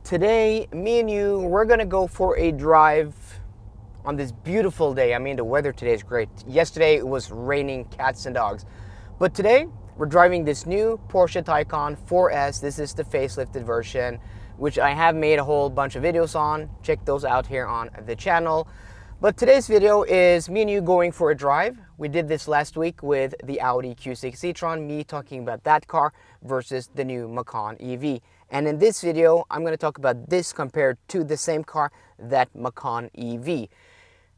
Today, me and you, we're gonna go for a drive on this beautiful day. I mean, the weather today is great. Yesterday, it was raining cats and dogs. But today, we're driving this new Porsche Taycan 4S. This is the facelifted version, which I have made a whole bunch of videos on. Check those out here on the channel. But today's video is me and you going for a drive. We did this last week with the Audi Q6 e-tron, me talking about that car versus the new Macan EV. And in this video, I'm going to talk about this compared to the same car, that Macan EV.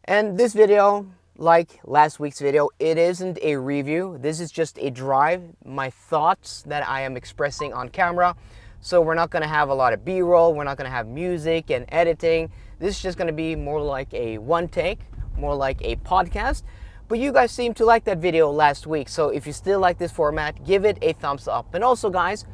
And this video, like last week's video, it isn't a review. This is just a drive, my thoughts that I am expressing on camera. So we're not going to have a lot of B-roll. We're not going to have music and editing. This is just going to be more like a one take, more like a podcast. But you guys seemed to like that video last week. So if you still like this format, give it a thumbs up. And also, guys,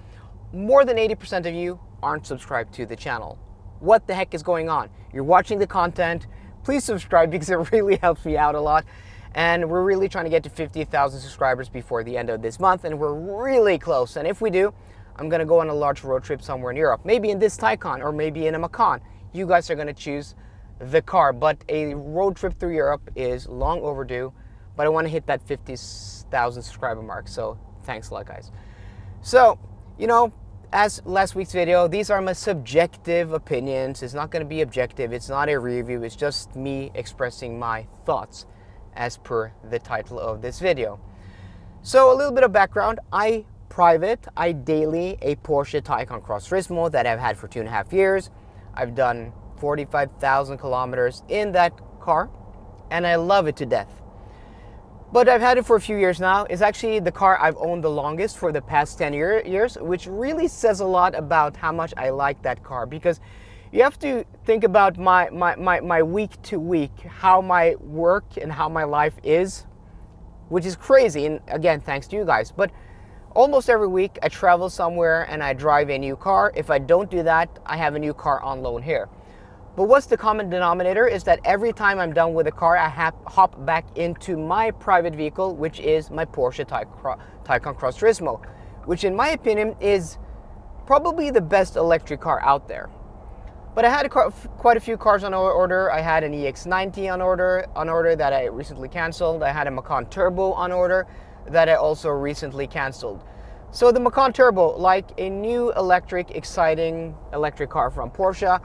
more than 80% of you aren't subscribed to the channel. What the heck is going on? You're watching the content. Please subscribe because it really helps me out a lot. And we're really trying to get to 50,000 subscribers before the end of this month. And we're really close. And if we do, I'm going to go on a large road trip somewhere in Europe. Maybe in this Taycan or maybe in a Macan. You guys are going to choose the car. But a road trip through Europe is long overdue. But I want to hit that 50,000 subscriber mark. So thanks a lot, guys. So, you know, as last week's video, these are my subjective opinions. It's not going to be objective. It's not a review. It's just me expressing my thoughts as per the title of this video. So a little bit of background. I daily a Porsche Taycan Cross Turismo that I've had for 2.5 years. I've done 45,000 kilometers in that car and I love it to death. But I've had it for a few years now. It's actually the car I've owned the longest for the past 10 years, which really says a lot about how much I like that car, because you have to think about my week to week, how my work and how my life is, which is crazy. And again, thanks to you guys. But almost every week I travel somewhere and I drive a new car. If I don't do that, I have a new car on loan here. But what's the common denominator is that every time I'm done with a car, I hop back into my private vehicle, which is my Porsche Taycan Cross Turismo, which in my opinion is probably the best electric car out there. But I had quite a few cars on order. I had an EX90 on order that I recently canceled. I had a Macan Turbo on order that I also recently canceled. So the Macan Turbo, like a new exciting electric car from Porsche,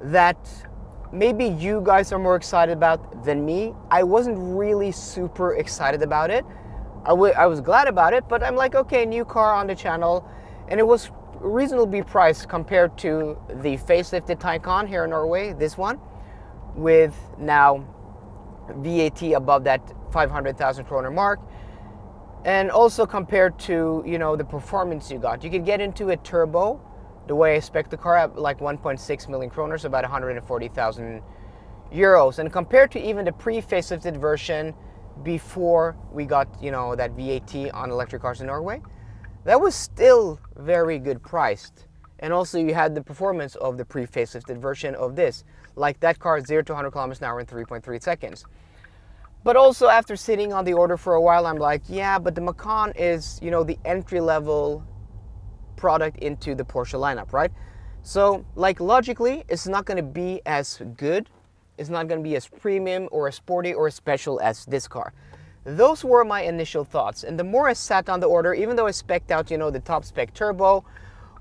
that maybe you guys are more excited about than me. I wasn't really super excited about it. I was glad about it, but I'm like, okay, new car on the channel, and it was reasonably priced compared to the facelifted Taycan here in Norway, this one, with now VAT above that 500,000 kroner mark, and also compared to, you know, the performance you got. You could get into a turbo the way I spec the car at like 1.6 million kroner, so about 140,000 euros. And compared to even the pre-facelifted version before we got, you know, that VAT on electric cars in Norway, that was still very good priced. And also you had the performance of the pre-facelifted version of this. Like that car, 0 to 100 kilometers an hour in 3.3 seconds. But also after sitting on the order for a while, I'm like, yeah, but the Macan is, you know, the entry-level product into the Porsche lineup, right? So like logically, it's not going to be as good. It's not going to be as premium or as sporty or as special as this car. Those were my initial thoughts. And the more I sat on the order, even though I spec'd out, you know, the top spec turbo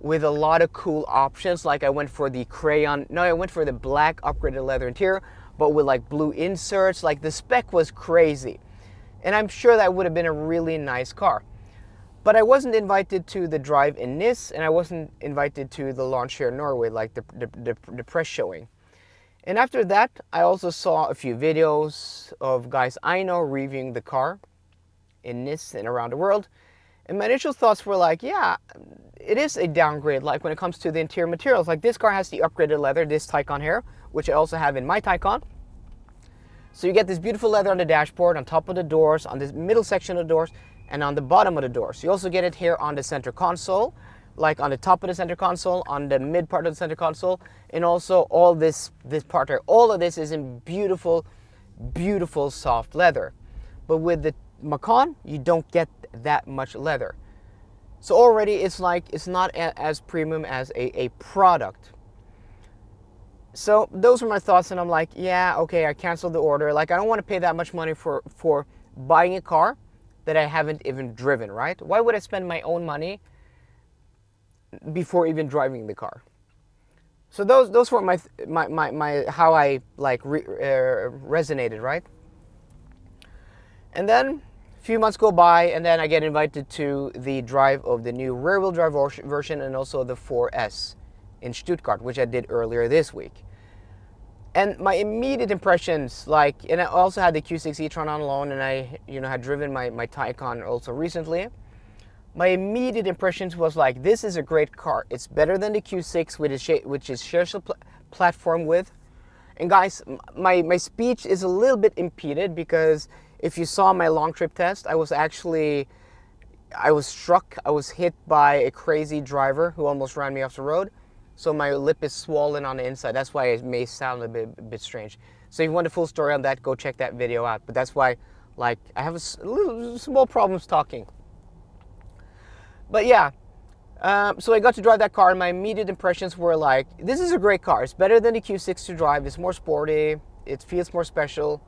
with a lot of cool options, like I went for the black upgraded leather interior, but with like blue inserts, like the spec was crazy. And I'm sure that would have been a really nice car. But I wasn't invited to the drive in Nice, and I wasn't invited to the launch here in Norway, like the press showing. And after that, I also saw a few videos of guys I know reviewing the car in Nice and around the world. And my initial thoughts were like, yeah, it is a downgrade, like when it comes to the interior materials. Like this car has the upgraded leather, this Taycan here, which I also have in my Taycan. So you get this beautiful leather on the dashboard, on top of the doors, on the middle section of the doors, and on the bottom of the doors. You also get it here on the center console, like on the top of the center console, on the mid part of the center console, and also all this part here. All of this is in beautiful, beautiful soft leather. But with the Macan, you don't get that much leather. So already it's like, it's not as premium as a product. So those were my thoughts, and I'm like, yeah, okay, I canceled the order. Like, I don't want to pay that much money for buying a car that I haven't even driven, right? Why would I spend my own money before even driving the car? So those were my how I like resonated, right? And then a few months go by, and then I get invited to the drive of the new rear-wheel drive version and also the 4S in Stuttgart, which I did earlier this week. And my immediate impressions, like, and I also had the Q6 e-tron on loan, and I, had driven my Taycan also recently. My immediate impressions was like, this is a great car. It's better than the Q6, which is shares a platform with. And guys, my speech is a little bit impeded because if you saw my long trip test, I was struck. I was hit by a crazy driver who almost ran me off the road. So my lip is swollen on the inside. That's why it may sound a bit strange. So if you want the full story on that, go check that video out. But that's why, like, I have little small problems talking. But yeah, so I got to drive that car, and my immediate impressions were like, this is a great car. It's better than the Q6 to drive. It's more sporty. It feels more special.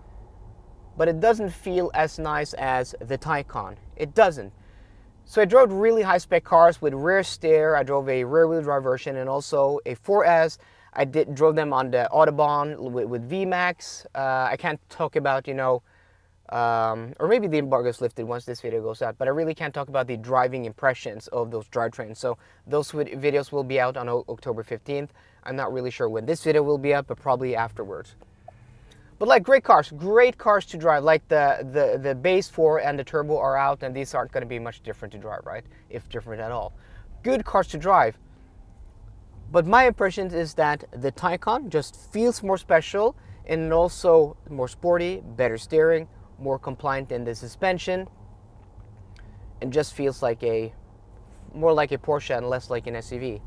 But it doesn't feel as nice as the Taycan. It doesn't. So I drove really high-spec cars with rear steer. I drove a rear-wheel drive version and also a 4S. I drove them on the Autobahn with VMAX. I can't talk about, or maybe the embargo is lifted once this video goes out, but I really can't talk about the driving impressions of those drivetrains. So those videos will be out on October 15th. I'm not really sure when this video will be up, but probably afterwards. But like, great cars to drive. Like the base 4 and the turbo are out, and these aren't going to be much different to drive, right? If different at all. Good cars to drive. But my impression is that the Taycan just feels more special and also more sporty, better steering, more compliant in the suspension, and just feels like more like a Porsche and less like an SUV.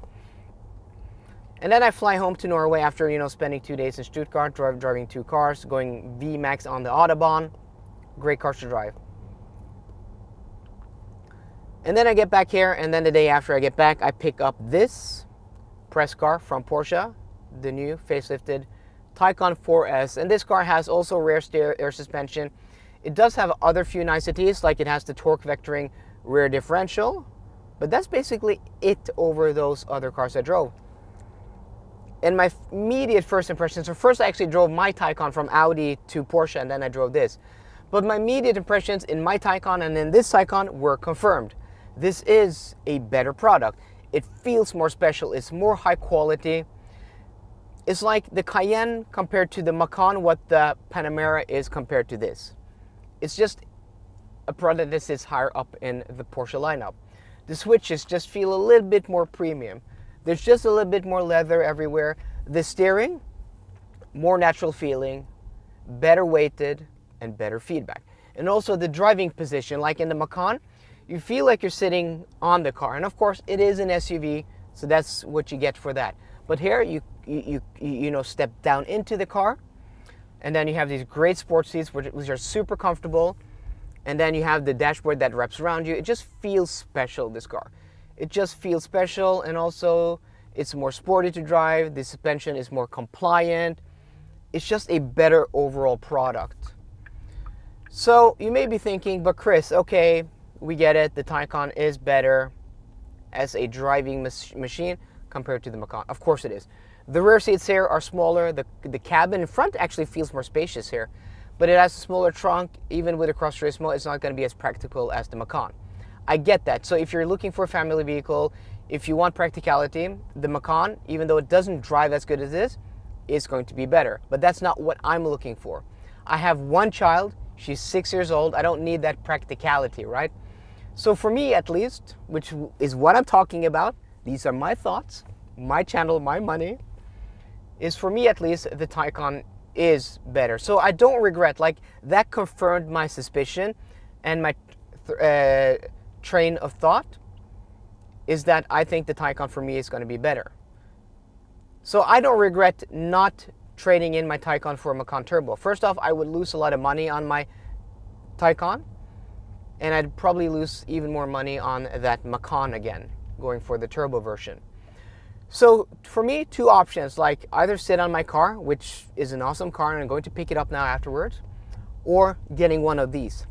And then I fly home to Norway after, spending 2 days in Stuttgart, driving 2 cars, going VMAX on the Autobahn. Great cars to drive. And then I get back here, and then the day after I get back, I pick up this press car from Porsche, the new facelifted Taycan 4S. And this car has also rear steer, air suspension. It does have other few niceties, like it has the torque vectoring rear differential, but that's basically it over those other cars I drove. And my immediate first impressions, so first I actually drove my Taycan from Audi to Porsche, and then I drove this. But my immediate impressions in my Taycan and in this Taycan were confirmed. This is a better product. It feels more special. It's more high quality. It's like the Cayenne compared to the Macan, what the Panamera is compared to this. It's just a product that sits higher up in the Porsche lineup. The switches just feel a little bit more premium. There's just a little bit more leather everywhere. The steering, more natural feeling, better weighted, and better feedback. And also the driving position, like in the Macan, you feel like you're sitting on the car. And of course, it is an SUV, so that's what you get for that. But here, you step down into the car, and then you have these great sports seats, which are super comfortable. And then you have the dashboard that wraps around you. It just feels special, this car. It just feels special, and also it's more sporty to drive. The suspension is more compliant. It's just a better overall product. So you may be thinking, but Chris, okay, we get it. The Taycan is better as a driving machine compared to the Macan. Of course it is. The rear seats here are smaller. The cabin in front actually feels more spacious here, but it has a smaller trunk. Even with a Cross Turismo, it's not going to be as practical as the Macan. I get that. So if you're looking for a family vehicle, if you want practicality, the Macan, even though it doesn't drive as good as this, is going to be better. But that's not what I'm looking for. I have one child. She's 6 years old. I don't need that practicality, right? So for me, at least, which is what I'm talking about, these are my thoughts, my channel, my money, is for me at least, the Taycan is better. So I don't regret, like, that confirmed my suspicion, and my train of thought is that I think the Taycan for me is going to be better. So I don't regret not trading in my Taycan for a Macan Turbo. First off, I would lose a lot of money on my Taycan, and I'd probably lose even more money on that Macan again, going for the turbo version. So for me, two options, like either sit on my car, which is an awesome car and I'm going to pick it up now afterwards, or getting one of these.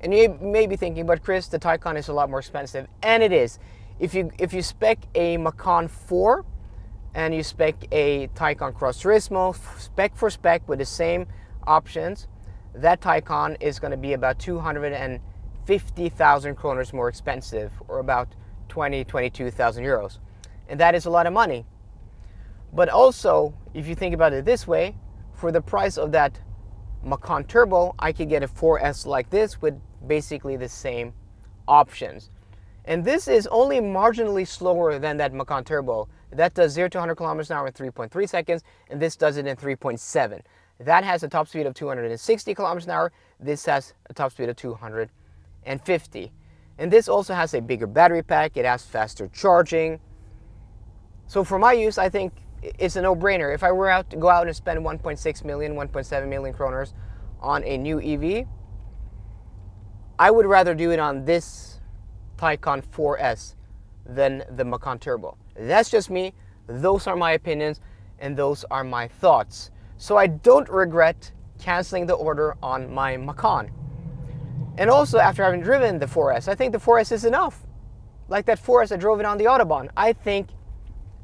And you may be thinking, but Chris, the Taycan is a lot more expensive, and it is. If you spec a Macan 4 and you spec a Taycan Cross Turismo, spec for spec with the same options, that Taycan is going to be about 250,000 kroners more expensive, or about 22,000 euros. And that is a lot of money. But also, if you think about it this way, for the price of that Macan Turbo, I could get a 4S like this with basically the same options. And this is only marginally slower than that Macan Turbo. That does 0 to 100 kilometers an hour in 3.3 seconds, and this does it in 3.7. That has a top speed of 260 kilometers an hour. This has a top speed of 250. And this also has a bigger battery pack. It has faster charging. So for my use, I think it's a no-brainer. If I were to go out and spend 1.6 million, 1.7 million kroners on a new EV, I would rather do it on this Taycan 4S than the Macan Turbo. That's just me. Those are my opinions and those are my thoughts. So I don't regret canceling the order on my Macan. And also, after having driven the 4S, I think the 4S is enough. Like that 4S, I drove it on the Autobahn. I think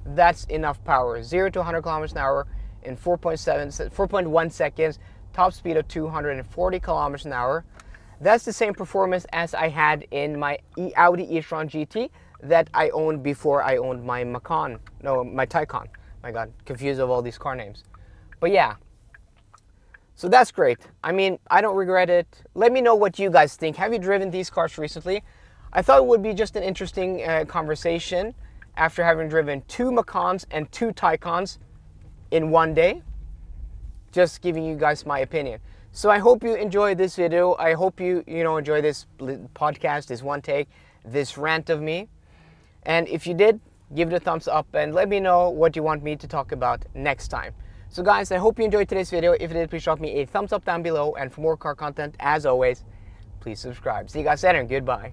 that's enough power. 0 to 100 kilometers an hour in 4.1 seconds, top speed of 240 kilometers an hour. That's the same performance as I had in my Audi e-tron GT that I owned before I owned my Macan. No, my Taycan. My God, confused of all these car names. But yeah, so that's great. I mean, I don't regret it. Let me know what you guys think. Have you driven these cars recently? I thought it would be just an interesting conversation after having driven 2 Macans and 2 Taycans in one day. Just giving you guys my opinion. So I hope you enjoyed this video. I hope you enjoy this podcast, this one take, this rant of me. And if you did, give it a thumbs up and let me know what you want me to talk about next time. So guys, I hope you enjoyed today's video. If you did, please drop me a thumbs up down below. And for more car content, as always, please subscribe. See you guys later and goodbye.